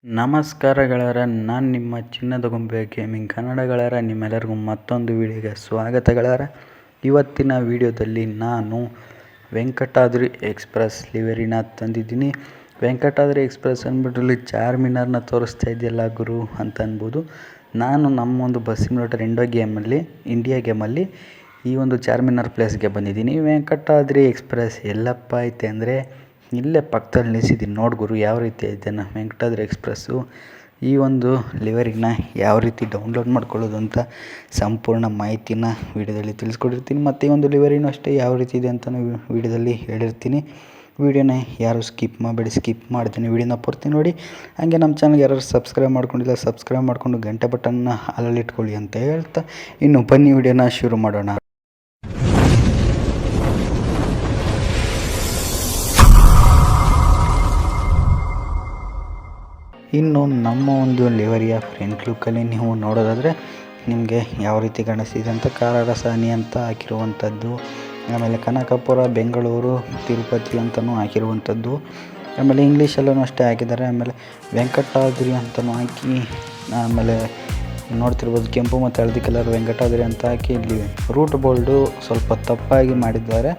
ನಮಸ್ಕಾರ ಗೆಳೆಯರ, ನಾನು ನಿಮ್ಮ ಚಿನ್ನದ ಗೊಂಬೆ ಗೇಮಿಂಗ್ ಕನ್ನಡ ಗೆಳೆಯರ. ನಿಮ್ಮೆಲ್ಲರಿಗೂ ಮತ್ತೊಂದು ವಿಡಿಯೋಗೆ ಸ್ವಾಗತ ಗೆಳೆಯರ. ಇವತ್ತಿನ ವಿಡಿಯೋದಲ್ಲಿ ನಾನು ವೆಂಕಟಾದ್ರಿ ಎಕ್ಸ್‌ಪ್ರೆಸ್ ಲಿವರಿನ ತಂದಿದ್ದೀನಿ. ವೆಂಕಟಾದ್ರಿ ಎಕ್ಸ್‌ಪ್ರೆಸ್ ಅಂದ್ಬಿಟ್ಟು ಚಾರ್ಮಿನಾರ್ನ ತೋರಿಸ್ತಾ ಇದೆಯಲ್ಲ ಗುರು ಅಂತ ಅನ್ಬೋದು. ನಾನು ನಮ್ಮ ಒಂದು ಬಸ್ ಸಿಮ್ಯುಲೇಟರ್ ಇಂಡಿಯಾ ಗೇಮಲ್ಲಿ ಈ ಒಂದು ಚಾರ್ಮಿನಾರ್ ಪ್ಲೇಸ್ಗೆ ಬಂದಿದ್ದೀನಿ. ವೆಂಕಟಾದ್ರಿ ಎಕ್ಸ್‌ಪ್ರೆಸ್ ಎಲ್ಲಪ್ಪ ಐತೆ ಅಂದರೆ ಇಲ್ಲೇ ಪಕ್ಕದಲ್ಲಿ ನಿಲ್ಲಿಸಿದ್ದೀನಿ. ನೋಡಿ ಗುರು ಯಾವ ರೀತಿ ಐತೆ ವೆಂಕಟಾದ್ರಿ ಎಕ್ಸ್‌ಪ್ರೆಸ್ಸು. ಈ ಒಂದು ಲಿವರಿನ ಯಾವ ರೀತಿ ಡೌನ್ಲೋಡ್ ಮಾಡ್ಕೊಳ್ಳೋದು ಅಂತ ಸಂಪೂರ್ಣ ಮಾಹಿತಿನ ವೀಡಿಯೋದಲ್ಲಿ ತಿಳಿಸ್ಕೊಟ್ಟಿರ್ತೀನಿ. ಮತ್ತು ಈ ಒಂದು ಲಿವರಿನೂ ಅಷ್ಟೇ ಯಾವ ರೀತಿ ಇದೆ ಅಂತ ವೀಡಿಯೋದಲ್ಲಿ ಹೇಳಿರ್ತೀನಿ. ವೀಡಿಯೋನ ಯಾರು ಸ್ಕಿಪ್ ಮಾಡಬೇಡಿ, ಸ್ಕಿಪ್ ಮಾಡ್ತೀನಿ ವೀಡಿಯೋನ ಪೂರ್ತಿ ನೋಡಿ. ಹಾಗೆ ನಮ್ಮ ಚಾನಲ್ಗೆ ಯಾರು ಸಬ್ಸ್ಕ್ರೈಬ್ ಮಾಡ್ಕೊಂಡಿಲ್ಲ ಸಬ್ಸ್ಕ್ರೈಬ್ ಮಾಡಿಕೊಂಡು ಗಂಟೆ ಬಟನ್ನ ಅಲ್ಲಲ್ಲಿ ಇಟ್ಕೊಳ್ಳಿ ಅಂತ ಹೇಳ್ತಾ ಇನ್ನು ಬನ್ನಿ ವೀಡಿಯೋನ ಶುರು ಮಾಡೋಣ. ಇನ್ನು ನಮ್ಮ ಒಂದು ಲಿವರಿಯ ಫ್ರಂಟ್ ಲುಕ್ಕಲ್ಲಿ ನೀವು ನೋಡೋದಾದರೆ ನಿಮಗೆ ಯಾವ ರೀತಿ ಕಾಣಿಸ್ತಿದೆ ಅಂತ ಕಾರರಸಾನಿ ಅಂತ ಹಾಕಿರುವಂಥದ್ದು, ಆಮೇಲೆ ಕನಕಪುರ, ಬೆಂಗಳೂರು, ತಿರುಪತಿ ಅಂತಲೂ ಹಾಕಿರುವಂಥದ್ದು, ಆಮೇಲೆ ಇಂಗ್ಲೀಷಲ್ಲೂ ಅಷ್ಟೇ ಹಾಕಿದ್ದಾರೆ. ಆಮೇಲೆ ವೆಂಕಟಾದ್ರಿ ಅಂತಲೂ ಹಾಕಿ, ಆಮೇಲೆ ನೋಡ್ತಿರ್ಬೋದು ಕೆಂಪು ಮತ್ತು ಹಳದಿ ಕಲರ್ ವೆಂಕಟಾದ್ರಿ ಅಂತ ಹಾಕಿ ಇಲ್ಲಿ ರೂಟ್ ಬೋಲ್ಡು ಸ್ವಲ್ಪ ತಪ್ಪಾಗಿ ಮಾಡಿದ್ದಾರೆ.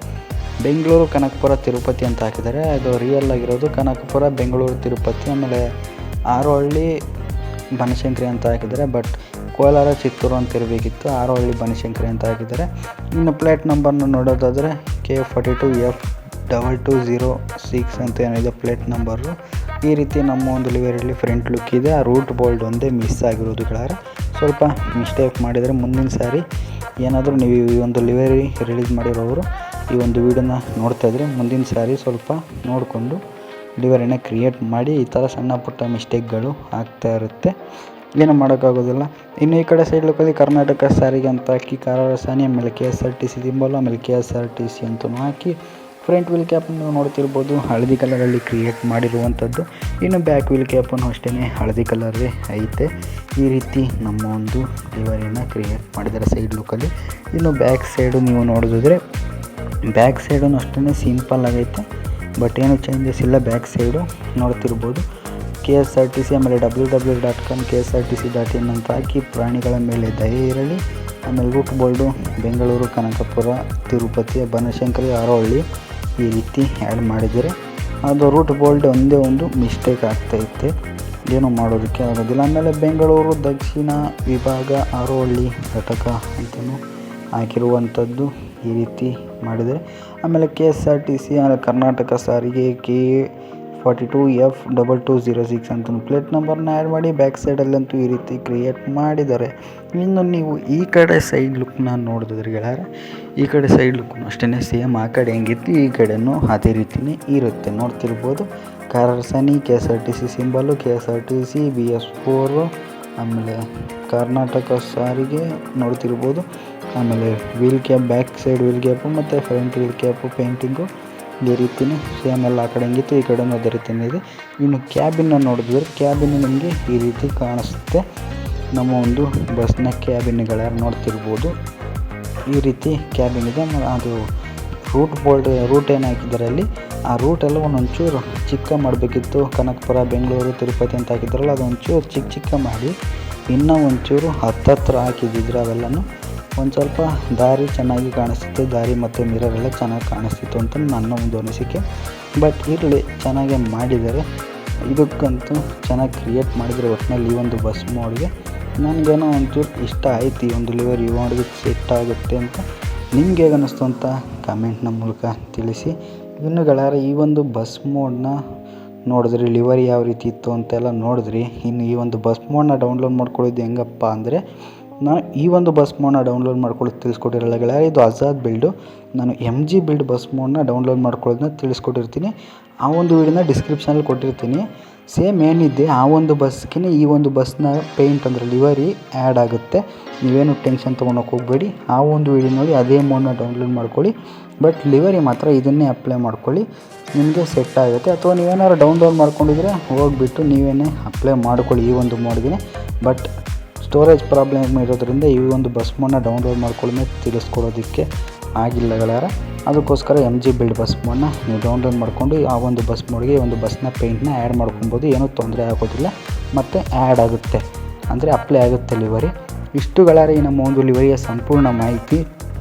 ಬೆಂಗಳೂರು, ಕನಕಪುರ, ತಿರುಪತಿ ಅಂತ ಹಾಕಿದ್ದಾರೆ. ಅದು ರಿಯಲ್ ಆಗಿರೋದು ಕನಕಪುರ, ಬೆಂಗಳೂರು, ತಿರುಪತಿ. ಆಮೇಲೆ ಆರೋಹಳ್ಳಿ, ಬನಶಂಕರಿ ಅಂತ ಹಾಕಿದ್ದಾರೆ. ಬಟ್ ಕೋಲಾರ, ಚಿತ್ತೂರು ಅಂತ ಇರಬೇಕಿತ್ತು. ಆರೋಹಳ್ಳಿ, ಬನಶಂಕರಿ ಅಂತ ಹಾಕಿದ್ದಾರೆ. ಇನ್ನು ಪ್ಲೇಟ್ ನಂಬರ್ನ ನೋಡೋದಾದರೆ K42F2206 ಅಂತ ಏನಿದೆ ಪ್ಲೇಟ್ ನಂಬರು. ಈ ರೀತಿ ನಮ್ಮ ಒಂದು ಲಿವರಿಯಲ್ಲಿ ಫ್ರಂಟ್ ಲುಕ್ ಇದೆ. ಆ ರೂಟ್ ಬೋಲ್ಡ್ ಒಂದೇ ಮಿಸ್ ಆಗಿರೋದು ಗೆಳೆಯರೆ. ಸ್ವಲ್ಪ ಮಿಸ್ಟೇಕ್ ಮಾಡಿದರೆ ಮುಂದಿನ ಸಾರಿ ಏನಾದರೂ ನೀವು ಈ ಒಂದು ಲಿವರಿ ರಿಲೀಸ್ ಮಾಡಿರೋರು ಈ ಒಂದು ವೀಡಿಯೋನ ನೋಡ್ತಾಯಿದ್ರೆ ಮುಂದಿನ ಸಾರಿ ಸ್ವಲ್ಪ ನೋಡಿಕೊಂಡು ಲಿವರಿನ ಕ್ರಿಯೇಟ್ ಮಾಡಿ. ಈ ಥರ ಸಣ್ಣ ಪುಟ್ಟ ಮಿಸ್ಟೇಕ್ಗಳು ಆಗ್ತಾ ಇರುತ್ತೆ, ಏನೂ ಮಾಡೋಕ್ಕಾಗೋದಿಲ್ಲ. ಇನ್ನು ಈ ಕಡೆ ಸೈಡ್ ಲುಕ್ಕಲ್ಲಿ ಕರ್ನಾಟಕ ಸಾರಿಗೆ ಅಂತ ಹಾಕಿ ಕಾರರಸಾನಿ, ಆಮೇಲೆ KSRTC ಸಿಂಬಲ್, ಆಮೇಲೆ KSRTC ಅಂತಲೂ ಹಾಕಿ ಫ್ರಂಟ್ ವೀಲ್ ಕ್ಯಾಪನ್ನು ನೋಡ್ತಿರ್ಬೋದು ಹಳದಿ ಕಲರಲ್ಲಿ ಕ್ರಿಯೇಟ್ ಮಾಡಿರುವಂಥದ್ದು. ಇನ್ನು ಬ್ಯಾಕ್ ವೀಲ್ ಕ್ಯಾಪನ್ನು ಅಷ್ಟೇ ಹಳದಿ ಕಲರೇ ಐತೆ. ಈ ರೀತಿ ನಮ್ಮ ಒಂದು ಲಿವರಿನ ಕ್ರಿಯೇಟ್ ಮಾಡಿದ್ದಾರೆ ಸೈಡ್ ಲುಕ್ಕಲ್ಲಿ. ಇನ್ನು ಬ್ಯಾಕ್ ಸೈಡು ನೀವು ನೋಡೋದಾದರೆ ಬ್ಯಾಕ್ ಸೈಡೂ ಅಷ್ಟೇ ಸಿಂಪಲ್ ಆಗೈತೆ, ಬಟ್ ಏನು ಚೇಂಜಸ್ ಇಲ್ಲ. ಬ್ಯಾಕ್ ಸೈಡು ನೋಡ್ತಿರ್ಬೋದು KSRTC, ಆಮೇಲೆ www.com KSRTC.in ಅಂತ ಹಾಕಿ ಪ್ರಾಣಿಗಳ ಮೇಲೆ ದಯೆ ಇರಲಿ. ಆಮೇಲೆ ರೂಟ್ ಬೋಲ್ಡು ಬೆಂಗಳೂರು, ಕನಕಪುರ, ತಿರುಪತಿ, ಬನಶಂಕರಿ, ಆರೋಹಳ್ಳಿ ಈ ರೀತಿ ಆ್ಯಡ್ ಮಾಡಿದರೆ ಅದು ರೂಟ್ ಬೋಲ್ಡ್ ಒಂದೇ ಒಂದು ಮಿಸ್ಟೇಕ್ ಆಗ್ತೈತೆ, ಏನೂ ಮಾಡೋದಕ್ಕೆ ಆಗೋದಿಲ್ಲ. ಆಮೇಲೆ ಬೆಂಗಳೂರು ದಕ್ಷಿಣ ವಿಭಾಗ, ಆರೋಹಳ್ಳಿ ಘಟಕ ಅಂತಲೂ ಹಾಕಿರುವಂಥದ್ದು ಈ ರೀತಿ ಮಾಡಿದರೆ. ಆಮೇಲೆ KSRTC ಕರ್ನಾಟಕ ಸಾರಿಗೆ K42F2206 ಅಂತ ಪ್ಲೇಟ್ ನಂಬರ್ನ ಆ್ಯಡ್ ಮಾಡಿ ಬ್ಯಾಕ್ ಸೈಡಲ್ಲಂತೂ ಈ ರೀತಿ ಕ್ರಿಯೇಟ್ ಮಾಡಿದ್ದಾರೆ. ಇನ್ನು ನೀವು ಈ ಕಡೆ ಸೈಡ್ ಲುಕ್ನ ನೋಡಿದ್ರೆ ಗೆಳೆಯರೆ, ಈ ಕಡೆ ಸೈಡ್ ಲುಕ್ನು ಅಷ್ಟೇ ಸೇಮ್. ಆ ಕಡೆ ಹೆಂಗಿತ್ತು ಈ ಕಡೆಯೂ ಅದೇ ರೀತಿಯೇ ಇರುತ್ತೆ. ನೋಡ್ತಿರ್ಬೋದು ಕಾರರಸಾನಿ, KSRTC ಸಿಂಬಲು, KSRTC BS4, ಆಮೇಲೆ ಕರ್ನಾಟಕ ಸಾರಿಗೆ ನೋಡ್ತಿರ್ಬೋದು. ಆಮೇಲೆ wheel cap, back side wheel cap ಮತ್ತು ಫ್ರಂಟ್ ವೀಲ್ ಕ್ಯಾಪು ಪೇಂಟಿಂಗು ಈ ರೀತಿಯೇ ಸೇಮ್ ಎಲ್ಲ. ಆ ಕಡೆ ಹೆಂಗಿತ್ತು ಈ ಕಡೆಯೂ ಅದೇ ರೀತಿಯೇ ಇದೆ. ಇನ್ನು ಕ್ಯಾಬಿನ್ನ ನೋಡಿದ್ರೆ ಕ್ಯಾಬಿನ್ ನಿಮಗೆ ಈ ರೀತಿ ಕಾಣಿಸುತ್ತೆ. ನಮ್ಮ ಒಂದು ಬಸ್ನ ಕ್ಯಾಬಿನ್ಗಳ ನೋಡ್ತಿರ್ಬೋದು ಈ ರೀತಿ ಕ್ಯಾಬಿನ್ ಇದೆ. ಅದು ರೂಟ್ ಬೋಲ್ಡ್ ರೂಟ್ ಏನು ಹಾಕಿದ್ದಾರೆ ಅಲ್ಲಿ, ಆ ರೂಟೆಲ್ಲ ಒಂದೊಂಚೂರು ಚಿಕ್ಕ ಮಾಡಬೇಕಿತ್ತು. ಕನಕಪುರ, ಬೆಂಗಳೂರು, ತಿರುಪತಿ ಅಂತ ಹಾಕಿದ್ದಾರಲ್ಲ ಅದು ಒಂಚೂರು ಚಿಕ್ಕ ಮಾಡಿ ಇನ್ನೂ ಒಂಚೂರು ಹತ್ತಿರ ಹಾಕಿದ್ದಿದ್ರೆ ಅವೆಲ್ಲನೂ ಒಂದು ಸ್ವಲ್ಪ ದಾರಿ ಚೆನ್ನಾಗಿ ಕಾಣಿಸ್ತಿತ್ತು. ದಾರಿ ಮತ್ತು ಮಿರರ್ ಎಲ್ಲ ಚೆನ್ನಾಗಿ ಕಾಣಿಸ್ತಿತ್ತು ಅಂತ ನನ್ನ ಒಂದು ಅನಿಸಿಕೆ. ಬಟ್ ಇರಲಿ, ಚೆನ್ನಾಗೇ ಮಾಡಿದ್ದಾರೆ. ಇದಕ್ಕಂತೂ ಚೆನ್ನಾಗಿ ಕ್ರಿಯೇಟ್ ಮಾಡಿದರೆ ಒಟ್ಟಿನಲ್ಲಿ ಈ ಒಂದು ಬಸ್ ಮೋಡ್ಗೆ ನನಗೇನೋ ಒಂಚೂರು ಇಷ್ಟ ಆಯ್ತು. ಈ ಒಂದು ಲಿವರ್ ಈ ಮೋಡ್ಗೆ ಸೆಟ್ ಆಗುತ್ತೆ ಅಂತ ನಿಮ್ಗೆ ಹೇಗೆ ಅನ್ನಿಸ್ತು ಅಂತ ಕಮೆಂಟ್ನ ಮೂಲಕ ತಿಳಿಸಿ. ಇನ್ನು ಗೆಳೆಯರೆ, ಈ ಒಂದು ಬಸ್ ಮೋಡ್ನ ನೋಡಿದ್ರಿ, ಲಿವರ್ ಯಾವ ರೀತಿ ಇತ್ತು ಅಂತೆಲ್ಲ ನೋಡಿದ್ರಿ. ಇನ್ನು ಈ ಒಂದು ಬಸ್ ಮೋಡ್ನ ಡೌನ್ಲೋಡ್ ಮಾಡ್ಕೊಳ್ಳೋದು ಹೆಂಗಪ್ಪ ಅಂದರೆ, ನಾನು ಈ ಒಂದು ಬಸ್ ಮೋಡ್ನ ಡೌನ್ಲೋಡ್ ಮಾಡ್ಕೊಳ್ಳೋದು ತಿಳಿಸ್ಕೊಟ್ಟಿರಲ್ಲ ಗೆಳೆಯರೆ. ಇದು ಅಜಾದ್ ಬಿಲ್ಡು. ನಾನು MG ಬಿಲ್ಡ್ ಬಸ್ ಮೋಡ್ನ ಡೌನ್ಲೋಡ್ ಮಾಡ್ಕೊಳ್ಳೋದನ್ನ ತಿಳಿಸ್ಕೊಟ್ಟಿರ್ತೀನಿ. ಆ ಒಂದು ವೀಡಿಯೋನ ಡಿಸ್ಕ್ರಿಪ್ಷನಲ್ಲಿ ಕೊಟ್ಟಿರ್ತೀನಿ. ಸೇಮ್ ಏನಿದೆ ಆ ಒಂದು ಬಸ್ಗೆ ಈ ಒಂದು ಬಸ್ನ ಪೇಂಟ್ ಅಂದರೆ ಲಿವರಿ ಆ್ಯಡ್ ಆಗುತ್ತೆ. ನೀವೇನು ಟೆನ್ಷನ್ ತೊಗೊಳಕ್ಕೆ ಹೋಗಬೇಡಿ. ಆ ಒಂದು ವೀಡಿಯೋ ನೋಡಿ ಅದೇ ಮೋಡ್ನ ಡೌನ್ಲೋಡ್ ಮಾಡ್ಕೊಳ್ಳಿ. ಬಟ್ ಲಿವರಿ ಮಾತ್ರ ಇದನ್ನೇ ಅಪ್ಲೈ ಮಾಡ್ಕೊಳ್ಳಿ, ನಿಮಗೆ ಸೆಟ್ ಆಗುತ್ತೆ. ಅಥವಾ ನೀವೇನಾದ್ರು ಡೌನ್ಲೋಡ್ ಮಾಡ್ಕೊಂಡಿದ್ರೆ ಹೋಗಿಬಿಟ್ಟು ನೀವೇನೇ ಅಪ್ಲೈ ಮಾಡ್ಕೊಳ್ಳಿ ಈ ಒಂದು ಮೋಡ್ಗೆ. ಬಟ್ ಸ್ಟೋರೇಜ್ ಪ್ರಾಬ್ಲಮ್ ಇರೋದ್ರಿಂದ ಈ ಒಂದು ಬಸ್ ಮೋಡ್ನ ಡೌನ್ಲೋಡ್ ಮಾಡ್ಕೊಳ್ಳೋದೇ ತಿಳಿಸ್ಕೊಡೋದಕ್ಕೆ ಆಗಿಲ್ಲ ಗೆಳೆಯರ. ಅದಕ್ಕೋಸ್ಕರ MG ಬಿಲ್ಡ್ ಬಸ್ ಮೋಡ್ನ ನೀವು ಡೌನ್ಲೋಡ್ ಮಾಡಿಕೊಂಡು ಆ ಒಂದು ಬಸ್ ಮೋಡ್ಗೆ ಒಂದು ಬಸ್ನ ಪೇಂಟ್ನ ಆ್ಯಡ್ ಮಾಡ್ಕೊಬೋದು. ಏನೂ ತೊಂದರೆ ಆಗೋದಿಲ್ಲ ಮತ್ತು ಆ್ಯಡ್ ಆಗುತ್ತೆ ಅಂದರೆ ಅಪ್ಲೈ ಆಗುತ್ತೆ ಲಿವರಿ. ಇಷ್ಟು ಗೆಳೆಯರ ಈ ನಮ್ಮ ಒಂದು ಲಿವರಿಯ ಸಂಪೂರ್ಣ ಮಾಹಿತಿ.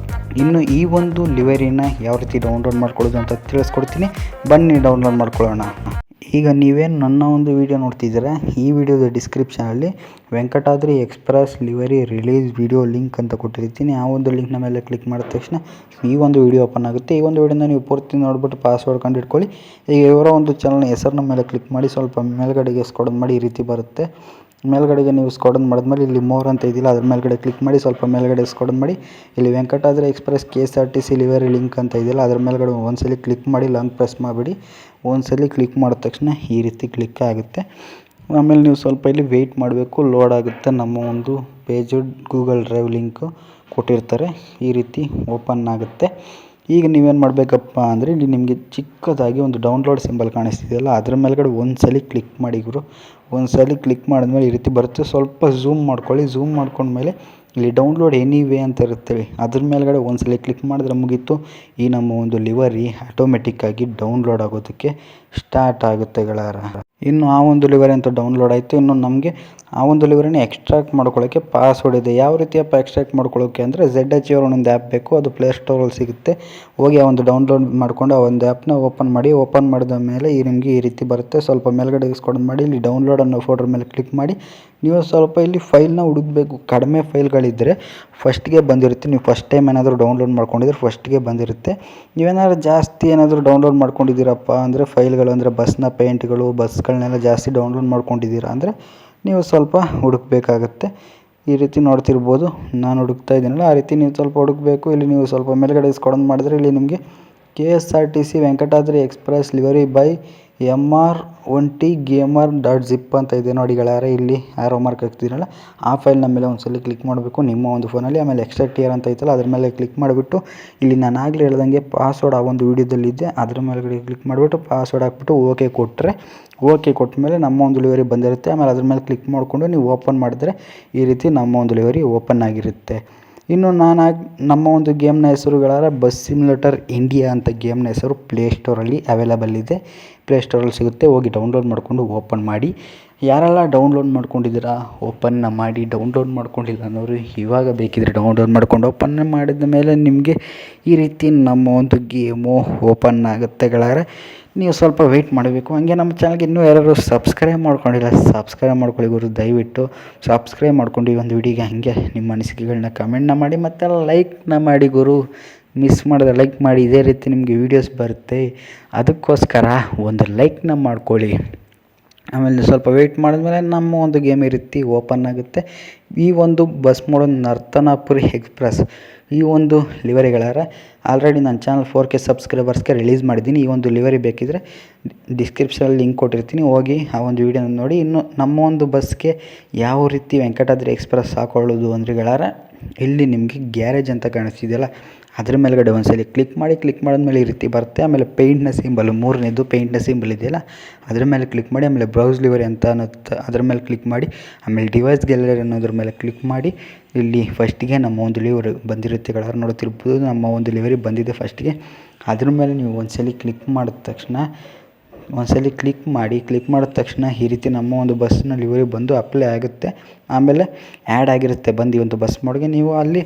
ಇನ್ನು ಈ ಒಂದು ಲಿವರಿನ ಯಾವ ರೀತಿ ಡೌನ್ಲೋಡ್ ಮಾಡ್ಕೊಳ್ಳೋದು ಅಂತ ತಿಳಿಸ್ಕೊಡ್ತೀನಿ, ಬನ್ನಿ ಡೌನ್ಲೋಡ್ ಮಾಡ್ಕೊಳ್ಳೋಣ. ಈಗ ನೀವೇನು ನನ್ನ ಒಂದು ವಿಡಿಯೋ ನೋಡ್ತಿದ್ದೀರಾ, ಈ ವಿಡಿಯೋದ ಡಿಸ್ಕ್ರಿಪ್ಷನಲ್ಲಿ Venkatadri express livery release video link ಅಂತ ಕೊಟ್ಟಿರ್ತೀನಿ. ಆ ಒಂದು ಲಿಂಕ್ನ ಮೇಲೆ ಕ್ಲಿಕ್ ಮಾಡಿದ ತಕ್ಷಣ ಈ ಒಂದು ವಿಡಿಯೋ ಓಪನ್ ಆಗುತ್ತೆ. ಈ ಒಂದು ವಿಡಿಯೋನ ನೀವು ಪೂರ್ತಿ ನೋಡ್ಬಿಟ್ಟು ಪಾಸ್ವರ್ಡ್ ಕಂಡಿಟ್ಕೊಳ್ಳಿ. ಈಗ ಇವರ ಒಂದು ಚಾನಲ್ನ ಹೆಸರನ್ನ ಮೇಲೆ ಕ್ಲಿಕ್ ಮಾಡಿ ಸ್ವಲ್ಪ ಮೇಲ್ಗಡೆಗೆ ಸ್ಕ್ರೋಲ್ ಮಾಡಿ ಈ ರೀತಿ ಬರುತ್ತೆ. ಮೇಲ್ಗಡೆಗೆ ನೀವು ಸ್ಕ್ರೋಲ್ ಮಾಡಿದ್ಮೇಲೆ ಇಲ್ಲಿ ಮೋರ್ ಅಂತ ಇದೆಯಲ್ಲ ಅದ್ರ ಮೇಲ್ಗಡೆ ಕ್ಲಿಕ್ ಮಾಡಿ ಸ್ವಲ್ಪ ಮೇಲ್ಗಡೆ ಸ್ಕ್ರೋಲ್ ಮಾಡಿ ಇಲ್ಲಿ Venkatadri express KSRTC livery link ಅಂತ ಇದೆಯಲ್ಲ ಅದ್ರ ಮೇಲ್ಗಡೆ ಒಂದ್ಸಲಿ ಕ್ಲಿಕ್ ಮಾಡಿ ಲಾಂಗ್ ಪ್ರೆಸ್ ಮಾಡಿಬಿಡಿ. ಒಂದ್ಸಲಿ ಕ್ಲಿಕ್ ಮಾಡಿದ ತಕ್ಷಣ ಈ ರೀತಿ ಕ್ಲಿಕ್ ಆಗುತ್ತೆ. ಆಮೇಲೆ ನೀವು ಸ್ವಲ್ಪ ಇಲ್ಲಿ ವೆಯ್ಟ್ ಮಾಡಬೇಕು, ಲೋಡ್ ಆಗುತ್ತೆ. ನಮ್ಮ ಒಂದು ಪೇಜು ಗೂಗಲ್ ಡ್ರೈವ್ ಲಿಂಕು ಕೊಟ್ಟಿರ್ತಾರೆ, ಈ ರೀತಿ ಓಪನ್ ಆಗುತ್ತೆ. ಈಗ ನೀವೇನು ಮಾಡಬೇಕಪ್ಪ ಅಂದರೆ ಇಲ್ಲಿ ನಿಮಗೆ ಚಿಕ್ಕದಾಗಿ ಒಂದು ಡೌನ್ಲೋಡ್ ಸಿಂಬಲ್ ಕಾಣಿಸ್ತಿದೆಯಲ್ಲ ಅದ್ರ ಮೇಲ್ಗಡೆ ಒಂದ್ಸಲಿ ಕ್ಲಿಕ್ ಮಾಡಿ ಗುರು. ಒಂದ್ಸಲಿ ಕ್ಲಿಕ್ ಮಾಡಿದ್ಮೇಲೆ ಈ ರೀತಿ ಬರುತ್ತೆ. ಸ್ವಲ್ಪ ಝೂಮ್ ಮಾಡ್ಕೊಳ್ಳಿ. ಝೂಮ್ ಮಾಡ್ಕೊಂಡ್ಮೇಲೆ ಇಲ್ಲಿ ಡೌನ್ಲೋಡ್ ಎನಿವೇ ಅಂತ ಇರುತ್ತೆ, ಅದ್ರ ಮೇಲ್ಗಡೆ ಒಂದ್ಸಲಿ ಕ್ಲಿಕ್ ಮಾಡಿದ್ರೆ ಮುಗೀತು. ಈ ನಮ್ಮ ಒಂದು ಲಿವರಿ ಆಟೋಮೆಟಿಕ್ಕಾಗಿ ಡೌನ್ಲೋಡ್ ಆಗೋದಕ್ಕೆ ಸ್ಟಾರ್ಟ್ ಆಗುತ್ತೆ ಗೆಳೆಯರ. ಇನ್ನು ಆ ಒಂದು ಲಿವರಿ ಅಂತ ಡೌನ್ಲೋಡ್ ಆಯಿತು. ಇನ್ನು ನಮಗೆ ಆ ಒಂದು ಲಿವರಿನ ಎಕ್ಸ್ಟ್ರಾಕ್ಟ್ ಮಾಡ್ಕೊಳ್ಳೋಕ್ಕೆ ಪಾಸ್ವರ್ಡ್ ಇದೆ. ಯಾವ ರೀತಿಯಪ್ಪ ಎಕ್ಸ್ಟ್ರಾಕ್ಟ್ ಮಾಡ್ಕೊಳ್ಳೋಕ್ಕೆ ಅಂದರೆ ZHR ಒಂದು ಆ್ಯಪ್ ಬೇಕು, ಅದು ಪ್ಲೇಸ್ಟೋರಲ್ಲಿ ಸಿಗುತ್ತೆ. ಹೋಗಿ ಆ ಒಂದು ಡೌನ್ಲೋಡ್ ಮಾಡಿಕೊಂಡು ಆ ಒಂದು ಆ್ಯಪ್ನ ಓಪನ್ ಮಾಡಿ. ಓಪನ್ ಮಾಡಿದ ಮೇಲೆ ನಿಮಗೆ ಈ ರೀತಿ ಬರುತ್ತೆ. ಸ್ವಲ್ಪ ಮೇಲ್ಗಡೆ ಸ್ಕ್ರೋಲ್ ಮಾಡಿ ಇಲ್ಲಿ ಡೌನ್ಲೋಡ್ ಅನ್ನೋ ಫೋಲ್ಡರ್ ಮೇಲೆ ಕ್ಲಿಕ್ ಮಾಡಿ. ನೀವು ಸ್ವಲ್ಪ ಇಲ್ಲಿ ಫೈಲ್ನ ಹುಡುಕಬೇಕು. ಕಡಿಮೆ ಫೈಲ್ಗಳಿದ್ದರೆ ಫಸ್ಟ್ಗೆ ಬಂದಿರುತ್ತೆ. ನೀವು ಫಸ್ಟ್ ಟೈಮ್ ಏನಾದರೂ ಡೌನ್ಲೋಡ್ ಮಾಡ್ಕೊಂಡಿದ್ರೆ ಫಸ್ಟ್ಗೆ ಬಂದಿರುತ್ತೆ. ನೀವೇನಾದ್ರು ಜಾಸ್ತಿ ಏನಾದರೂ ಡೌನ್ಲೋಡ್ ಮಾಡ್ಕೊಂಡಿದ್ದೀರಪ್ಪ ಅಂದರೆ ಫೈಲ್ಗಳು ಅಂದರೆ ಬಸ್ನ ಪೇಂಟ್ಗಳು ಬಸ್ಗಳನ್ನೆಲ್ಲ ಜಾಸ್ತಿ ಡೌನ್ಲೋಡ್ ಮಾಡ್ಕೊಂಡಿದ್ದೀರಾ ಅಂದರೆ ನೀವು ಸ್ವಲ್ಪ ಹುಡುಕಬೇಕಾಗತ್ತೆ. ಈ ರೀತಿ ನೋಡ್ತಿರ್ಬೋದು, ನಾನು ಹುಡುಕ್ತಾ ಇದ್ದೀನಲ್ಲ ಆ ರೀತಿ ನೀವು ಸ್ವಲ್ಪ ಹುಡುಕಬೇಕು. ಇಲ್ಲಿ ನೀವು ಸ್ವಲ್ಪ ಮೇಲ್ಗಡೆ ಸ್ಕ್ರೋಲ್ ಮಾಡಿದ್ರೆ ಇಲ್ಲಿ ನಿಮಗೆ KSRTC Venkatadri express livery by MR1T gamer.zip ಅಂತ ಇದೆ ನೋಡಿ ಗೆಳೆಯರೆ. ಇಲ್ಲಿ ಆರೋ ಮಾರ್ಕ್ ಹಾಕ್ತಿದ್ದೀರಲ್ಲ ಆ ಫೈಲ್ನ ಮೇಲೆ ಒಂದ್ಸಲಿ ಕ್ಲಿಕ್ ಮಾಡಬೇಕು ನಿಮ್ಮ ಒಂದು ಫೋನಲ್ಲಿ. ಆಮೇಲೆ ಎಕ್ಸ್ಟ್ರಾಕ್ಟ್ ಅಂತ ಐತಲ್ಲ ಅದ್ರ ಮೇಲೆ ಕ್ಲಿಕ್ ಮಾಡಿಬಿಟ್ಟು ಇಲ್ಲಿ ನಾನು ಆಗಲೇ ಹೇಳ್ದಂಗೆ ಪಾಸ್ವರ್ಡ್ ಆ ಒಂದು ವೀಡಿಯೋದಲ್ಲಿದ್ದೆ ಅದ್ರ ಮೇಲ್ಗಡೆ ಕ್ಲಿಕ್ ಮಾಡಿಬಿಟ್ಟು ಪಾಸ್ವರ್ಡ್ ಹಾಕ್ಬಿಟ್ಟು ಓಕೆ ಕೊಟ್ಟರೆ, ಓಕೆ ಕೊಟ್ಟ ಮೇಲೆ ನಮ್ಮ ಒಂದು ಲಿವರಿ ಬಂದಿರುತ್ತೆ. ಆಮೇಲೆ ಅದ್ರ ಮೇಲೆ ಕ್ಲಿಕ್ ಮಾಡಿಕೊಂಡು ನೀವು ಓಪನ್ ಮಾಡಿದ್ರೆ ಈ ರೀತಿ ನಮ್ಮ ಒಂದು ಲಿವರಿ ಓಪನ್ ಆಗಿರುತ್ತೆ. ಇನ್ನು ನಮ್ಮ ಒಂದು ಗೇಮ್ನ ಹೆಸರುಗಳಾರ ಬಸ್ ಸಿಮ್ಯುಲೇಟರ್ ಇಂಡಿಯಾ ಅಂತ ಗೇಮ್ನ ಹೆಸರು ಪ್ಲೇಸ್ಟೋರಲ್ಲಿ ಅವೈಲೇಬಲ್ ಇದೆ. ಪ್ಲೇಸ್ಟೋರಲ್ಲಿ ಸಿಗುತ್ತೆ, ಹೋಗಿ ಡೌನ್ಲೋಡ್ ಮಾಡಿಕೊಂಡು ಓಪನ್ ಮಾಡಿ. ಯಾರೆಲ್ಲ ಡೌನ್ಲೋಡ್ ಮಾಡ್ಕೊಂಡಿದ್ದೀರಾ ಓಪನ್ನ ಮಾಡಿ. ಡೌನ್ಲೋಡ್ ಮಾಡ್ಕೊಂಡಿಲ್ಲ ಅನ್ನೋರು ಇವಾಗ ಬೇಕಿದ್ರೆ ಡೌನ್ಲೋಡ್ ಮಾಡ್ಕೊಂಡು ಓಪನ್ ಮಾಡಿದ ಮೇಲೆ ನಿಮಗೆ ಈ ರೀತಿ ನಮ್ಮ ಒಂದು ಗೇಮು ಓಪನ್ ಆಗುತ್ತೆ ಗೆಳೆಯರೆ. ನೀವು ಸ್ವಲ್ಪ ವೆಯ್ಟ್ ಮಾಡಬೇಕು. ಹಾಗೆ ನಮ್ಮ ಚಾನಲ್ಗೆ ಇನ್ನೂ ಯಾರು ಸಬ್ಸ್ಕ್ರೈಬ್ ಮಾಡ್ಕೊಂಡಿಲ್ಲ ಸಬ್ಸ್ಕ್ರೈಬ್ ಮಾಡ್ಕೊಳ್ಳಿ ಗುರು. ದಯವಿಟ್ಟು ಸಬ್ಸ್ಕ್ರೈಬ್ ಮಾಡ್ಕೊಂಡು ಈ ಒಂದು ವಿಡಿಯೋಗೆ ಹಾಗೆ ನಿಮ್ಮ ಅನಿಸಿಕೆಗಳನ್ನ ಕಮೆಂಟ್ನ ಮಾಡಿ ಮತ್ತು ಲೈಕ್ನ ಮಾಡಿ ಗುರು. ಮಿಸ್ ಮಾಡಿದ್ರೆ ಲೈಕ್ ಮಾಡಿ, ಇದೇ ರೀತಿ ನಿಮಗೆ ವೀಡಿಯೋಸ್ ಬರುತ್ತೆ, ಅದಕ್ಕೋಸ್ಕರ ಒಂದು ಲೈಕ್ನ ಮಾಡ್ಕೊಳ್ಳಿ. ಆಮೇಲೆ ಸ್ವಲ್ಪ ವೆಯ್ಟ್ ಮಾಡಿದ್ಮೇಲೆ ನಮ್ಮ ಒಂದು ಗೇಮ್ ಈ ರೀತಿ ಓಪನ್ ಆಗುತ್ತೆ. ಈ ಒಂದು ಬಸ್ ಮೋಡ್ ನರ್ತನಪುರಿ ಎಕ್ಸ್ಪ್ರೆಸ್ ಈ ಒಂದು ಲಿವರಿಗಳಾರ ಆಲ್ರೆಡಿ ನನ್ನ ಚಾನಲ್ 4K ಸಬ್ಸ್ಕ್ರೈಬರ್ಸ್ಗೆ ರಿಲೀಸ್ ಮಾಡಿದ್ದೀನಿ. ಈ ಒಂದು ಲಿವರಿ ಬೇಕಿದ್ರೆ ಡಿಸ್ಕ್ರಿಪ್ಷನಲ್ಲಿ ಲಿಂಕ್ ಕೊಟ್ಟಿರ್ತೀನಿ, ಹೋಗಿ ಆ ಒಂದು ವೀಡಿಯೋನ ನೋಡಿ. ಇನ್ನು ನಮ್ಮ ಒಂದು ಬಸ್ಗೆ ಯಾವ ರೀತಿ ವೆಂಕಟಾದ್ರಿ ಎಕ್ಸ್ಪ್ರೆಸ್ ಹಾಕೊಳ್ಳೋದು ಅಂದರೆ ಗೆಳೆಯರ ಇಲ್ಲಿ ನಿಮಗೆ ಗ್ಯಾರೇಜ್ ಅಂತ ಕಾಣಿಸ್ತಿದೆಯಲ್ಲ ಅದ್ರ ಮೇಲ್ಗಡೆ ಒಂದ್ಸಲಿ ಕ್ಲಿಕ್ ಮಾಡಿ. ಕ್ಲಿಕ್ ಮಾಡಿದ್ಮೇಲೆ ಈ ರೀತಿ ಬರುತ್ತೆ. ಆಮೇಲೆ ಪೇಂಟ್ನ ಸಿಂಬಲ್ ಮೂರನೇದು ಪೇಂಟ್ನ ಸಿಂಬಲ್ ಇದೆಯಲ್ಲ ಅದ್ರ ಮೇಲೆ ಕ್ಲಿಕ್ ಮಾಡಿ. ಆಮೇಲೆ ಬ್ರೌಸ್ ಲಿವರಿ ಅಂತ ಅನ್ನುತ್ತೆ ಅದ್ರ ಮೇಲೆ ಕ್ಲಿಕ್ ಮಾಡಿ. ಆಮೇಲೆ ಡಿವೈಸ್ ಗ್ಯಾಲರಿ ಅನ್ನೋದ್ರ ಮೇಲೆ ಕ್ಲಿಕ್ ಮಾಡಿ. ಇಲ್ಲಿ ಫಸ್ಟಿಗೆ ನಮ್ಮ ಒಂದು ಲಿವರಿ ಬಂದಿರುತ್ತೆ ಗೆಳೆಯರು, ನೋಡ್ತಿರ್ಬೋದು ನಮ್ಮ ಒಂದು ಲಿವರಿ ಬಂದಿದೆ ಫಸ್ಟಿಗೆ. ಅದ್ರ ಮೇಲೆ ನೀವು ಒಂದ್ಸಲಿ ಕ್ಲಿಕ್ ಮಾಡಿದ ತಕ್ಷಣ ಕ್ಲಿಕ್ ಮಾಡಿದ ತಕ್ಷಣ ಈ ರೀತಿ ನಮ್ಮ ಒಂದು ಬಸ್ನ ಲಿವರಿ ಬಂದು ಅಪ್ಲೈ ಆಗುತ್ತೆ. ಆಮೇಲೆ ಆ್ಯಡ್ ಆಗಿರುತ್ತೆ ಬಂದು ಈ ಒಂದು ಬಸ್ ಮೋಡ್ಗೆ. ನೀವು ಅಲ್ಲಿ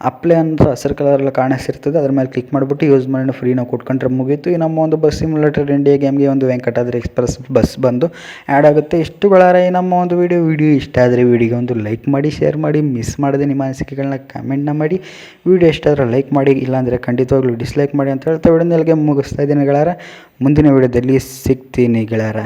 ಅಪ್ಲೈ ಅಂತ ಹಸಿರು ಕಲರೆಲ್ಲ ಕಾಣಿಸ್ತಿರ್ತದೆ, ಅದ್ರ ಮೇಲೆ ಕ್ಲಿಕ್ ಮಾಡಿಬಿಟ್ಟು ಯೂಸ್ ಮಾಡಿ ಫ್ರೀ ನಾವು ಕೊಟ್ಕೊಂಡ್ರೆ ಮುಗೀತು. ಈ ನಮ್ಮ ಒಂದು ಬಸ್ ಸಿಮ್ಯುಲೇಟರ್ ಇಂಡಿಯಾ ಗೇಮ್ಗೆ ಒಂದು ವೆಂಕಟಾದ್ರಿ ಎಕ್ಸ್ಪ್ರೆಸ್ ಬಸ್ ಬಂದು ಆ್ಯಡ್ ಆಗುತ್ತೆ. ಇಷ್ಟುಗಳಾರೆ ಈ ನಮ್ಮ ಒಂದು ವಿಡಿಯೋ ಇಷ್ಟ ಆದರೆ ವಿಡಿಯೋಗೆ ಒಂದು ಲೈಕ್ ಮಾಡಿ, ಶೇರ್ ಮಾಡಿ. ಮಿಸ್ ಮಾಡದೆ ನಿಮ್ಮ ಅನಿಸಿಕೆಗಳನ್ನ ಕಮೆಂಟ್ನ ಮಾಡಿ. ವಿಡಿಯೋ ಇಷ್ಟ ಆದರೆ ಲೈಕ್ ಮಾಡಿ, ಇಲ್ಲಾಂದರೆ ಖಂಡಿತವಾಗ್ಲೂ ಡಿಸ್ಲೈಕ್ ಮಾಡಿ ಅಂತ ಹೇಳ್ತಾ ವಿಡಿಯೋನ ಎಲ್ಲಿಗೆ ಮುಗಿಸ್ತಾ ಇದ್ದೀನಿ ಗೆಳೆಯರ. ಮುಂದಿನ ವಿಡಿಯೋದಲ್ಲಿ ಸಿಗ್ತೀನಿ ಗೆಳೆಯರ.